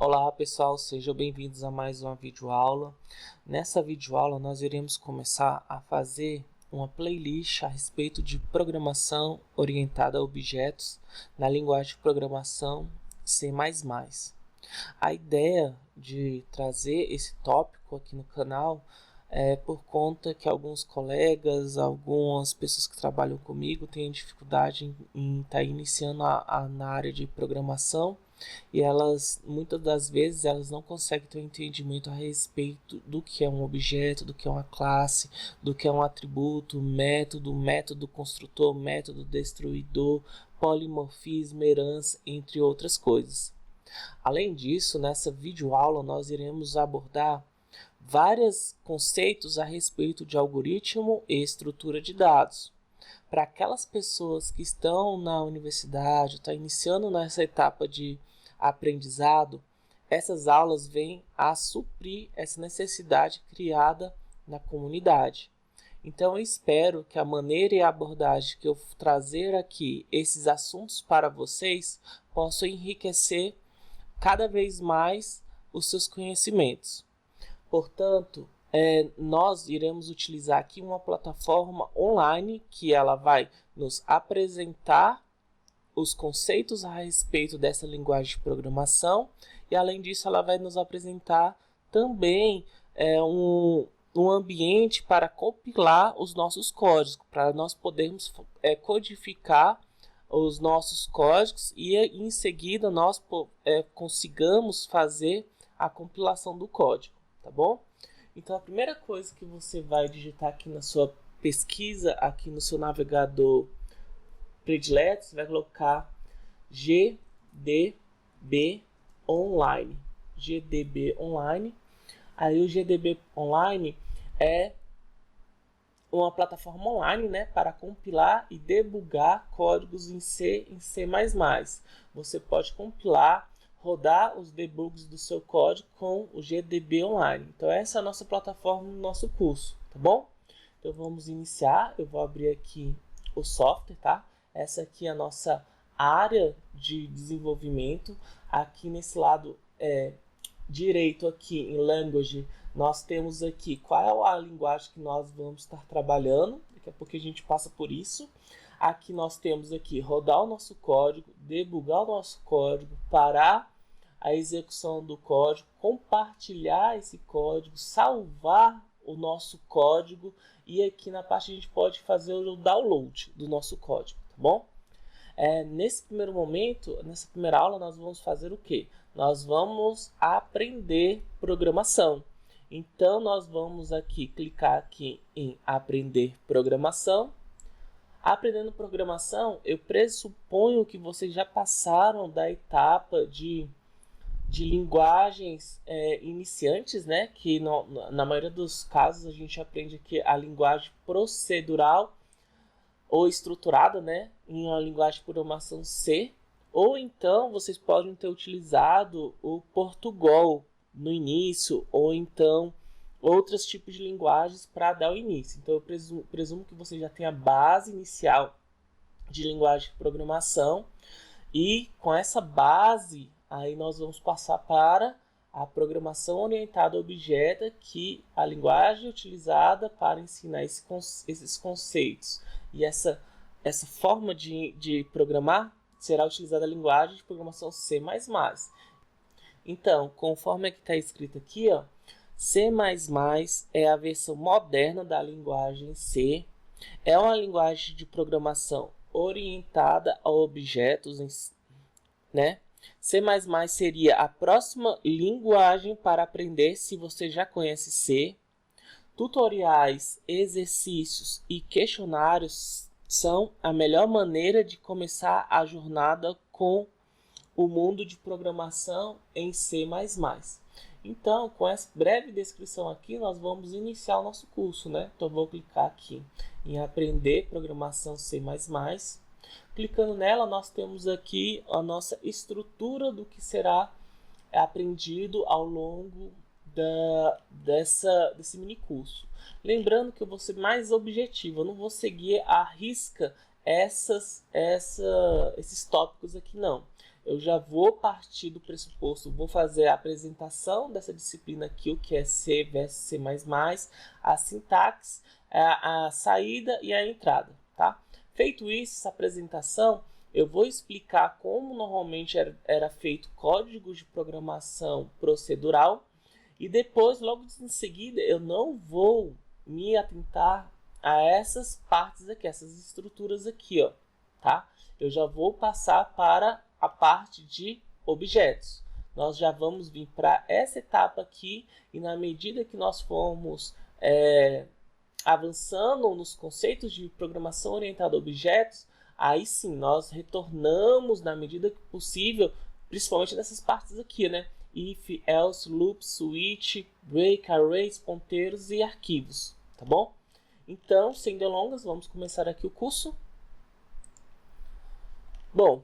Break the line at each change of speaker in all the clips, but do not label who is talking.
Olá pessoal, sejam bem-vindos a mais uma videoaula. Nessa videoaula nós iremos começar a fazer uma playlist a respeito de programação orientada a objetos na linguagem de programação C++. A ideia de trazer esse tópico aqui no canal é por conta que alguns colegas, algumas pessoas que trabalham comigo têm dificuldade em estar iniciando na área de programação. E elas, muitas das vezes, elas não conseguem ter um entendimento a respeito do que é um objeto, do que é uma classe, do que é um atributo, método construtor, método destruidor, polimorfismo, herança, entre outras coisas. Além disso, nessa videoaula nós iremos abordar vários conceitos a respeito de algoritmo e estrutura de dados. Para aquelas pessoas que estão na universidade, estão iniciando nessa etapa de aprendizado, essas aulas vêm a suprir essa necessidade criada na comunidade. Então eu espero que a maneira e a abordagem que eu trazer aqui esses assuntos para vocês possam enriquecer cada vez mais os seus conhecimentos. Portanto, nós iremos utilizar aqui uma plataforma online que ela vai nos apresentar os conceitos a respeito dessa linguagem de programação e, além disso, ela vai nos apresentar também um ambiente para compilar os nossos códigos, para nós podermos codificar os nossos códigos e, em seguida, nós consigamos fazer a compilação do código, tá bom? Então, a primeira coisa que você vai digitar aqui na sua pesquisa, aqui no seu navegador predileto, você vai colocar GDB Online. GDB Online. Aí o GDB Online é uma plataforma online, né, para compilar e debugar códigos em C e C++. Você pode compilar, rodar os debugs do seu código com o GDB Online. Então essa é a nossa plataforma no nosso curso, tá bom? Então vamos iniciar. Eu vou abrir aqui o software, tá? Essa aqui é a nossa área de desenvolvimento. Aqui nesse lado direito aqui em Language, nós temos aqui qual é a linguagem que nós vamos estar trabalhando. Daqui a pouco a gente passa por isso. Aqui nós temos aqui rodar o nosso código, debugar o nosso código, parar a execução do código, compartilhar esse código, salvar o nosso código e aqui na parte a gente pode fazer o download do nosso código, tá bom? Nesse primeiro momento, nessa primeira aula, nós vamos fazer o quê? Nós vamos aprender programação. Então, nós vamos aqui clicar aqui em aprender programação. Aprendendo programação, eu pressuponho que vocês já passaram da etapa de linguagens iniciantes, né? Que na maioria dos casos a gente aprende aqui a linguagem procedural ou estruturada, né, em uma linguagem de programação C, ou então vocês podem ter utilizado o Portugal no início, ou então outros tipos de linguagens para dar o início. Então eu presumo que você já tem a base inicial de linguagem de programação, e com essa base aí nós vamos passar para a programação orientada a objeto, que a linguagem utilizada para ensinar esses conceitos. E essa forma de programar será utilizada a linguagem de programação C++. Então, conforme é que está escrito aqui, ó, C++ é a versão moderna da linguagem C. É uma linguagem de programação orientada a objetos, né? C++ seria a próxima linguagem para aprender se você já conhece C. Tutoriais, exercícios e questionários são a melhor maneira de começar a jornada com o mundo de programação em C++. Então, com essa breve descrição aqui, nós vamos iniciar o nosso curso, né? Então, vou clicar aqui em aprender programação C++. Clicando nela, nós temos aqui a nossa estrutura do que será aprendido ao longo desse mini curso. Lembrando que eu vou ser mais objetivo, eu não vou seguir à risca esses tópicos aqui não. eu já vou partir do pressuposto, vou fazer a apresentação dessa disciplina aqui, o que é C versus C++, a sintaxe, a saída e a entrada, tá? Feito isso, essa apresentação, eu vou explicar como normalmente era feito código de programação procedural e depois, logo em seguida, eu não vou me atentar a essas partes aqui, essas estruturas aqui, ó, tá? Eu já vou passar para a parte de objetos. Nós já vamos vir para essa etapa aqui e na medida que nós formos avançando nos conceitos de programação orientada a objetos, aí sim nós retornamos na medida que possível, principalmente nessas partes aqui, né? If, else, loop, switch, break, arrays, ponteiros e arquivos, tá bom? Então, sem delongas, vamos começar aqui o curso. Bom,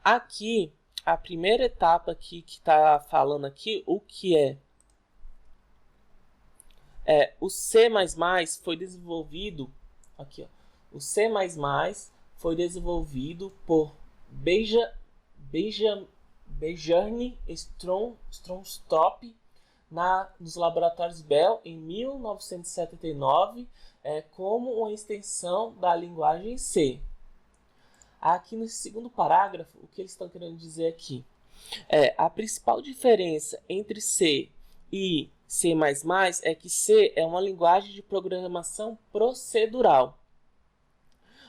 aqui, a primeira etapa aqui que está falando aqui, o que o C++ foi desenvolvido, aqui, ó, o C++ foi desenvolvido por Bjarne Stroustrup nos laboratórios Bell em 1979, como uma extensão da linguagem C. Aqui no segundo parágrafo, o que eles estão querendo dizer aqui? A principal diferença entre C e C++ é que C é uma linguagem de programação procedural,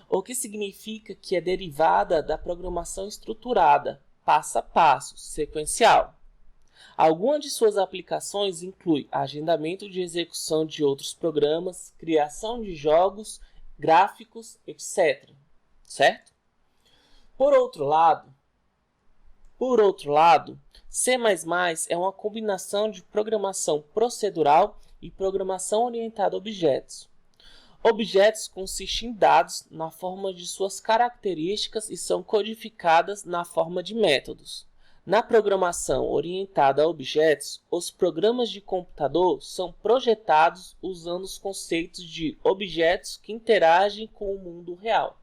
o que significa que é derivada da programação estruturada, passo a passo, sequencial. Algumas de suas aplicações incluem agendamento de execução de outros programas, criação de jogos, gráficos, etc. Certo? Por outro lado, C++ é uma combinação de programação procedural e programação orientada a objetos. Objetos consistem em dados na forma de suas características e são codificadas na forma de métodos. Na programação orientada a objetos, os programas de computador são projetados usando os conceitos de objetos que interagem com o mundo real.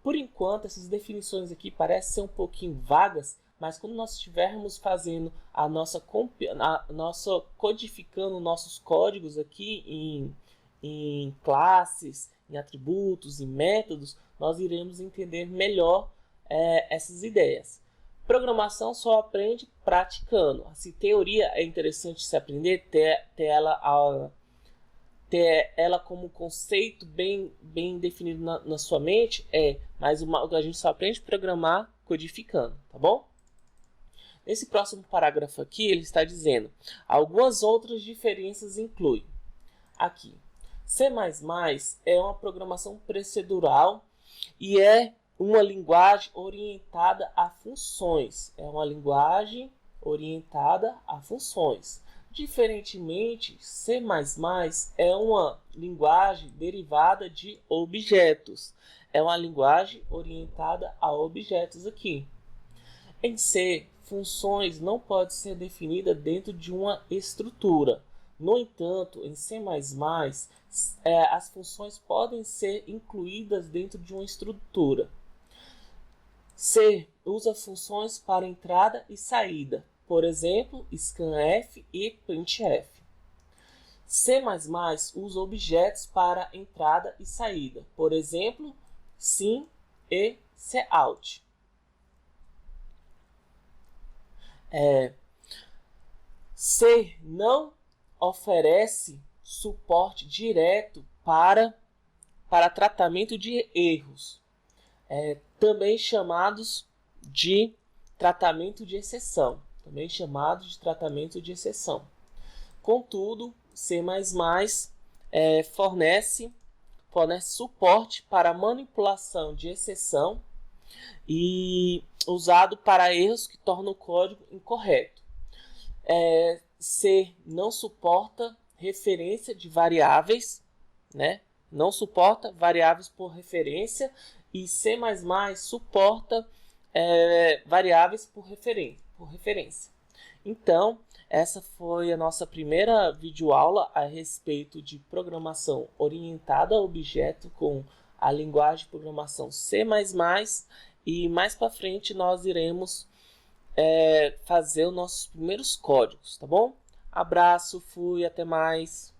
Por enquanto, essas definições aqui parecem ser um pouquinho vagas, mas quando nós estivermos fazendo codificando nossos códigos aqui em classes, em atributos, em métodos, nós iremos entender melhor essas ideias. Programação só aprende praticando. Assim, teoria é interessante se aprender, ter ela como conceito bem definido na sua mente, mas a gente só aprende a programar codificando, tá bom? Nesse próximo parágrafo aqui, ele está dizendo, algumas outras diferenças incluem, aqui, C++ é uma programação procedural e é uma linguagem orientada a funções. Diferentemente, C++ é uma linguagem derivada de objetos. É uma linguagem orientada a objetos aqui. Em C, funções não podem ser definidas dentro de uma estrutura. No entanto, em C++, as funções podem ser incluídas dentro de uma estrutura. C usa funções para entrada e saída. Por exemplo, scanf e printf. C++ usa objetos para entrada e saída. Por exemplo, sim e cout. C não oferece suporte direto para tratamento de erros, também chamados de tratamento de exceção. Contudo, C++ fornece suporte para manipulação de exceção e usado para erros que tornam o código incorreto. C não suporta referência de variáveis, né? Não suporta variáveis por referência, e C++ suporta variáveis por referência. Então, essa foi a nossa primeira videoaula a respeito de programação orientada a objeto com a linguagem de programação C++, e mais para frente nós iremos fazer os nossos primeiros códigos, tá bom? Abraço, fui, até mais.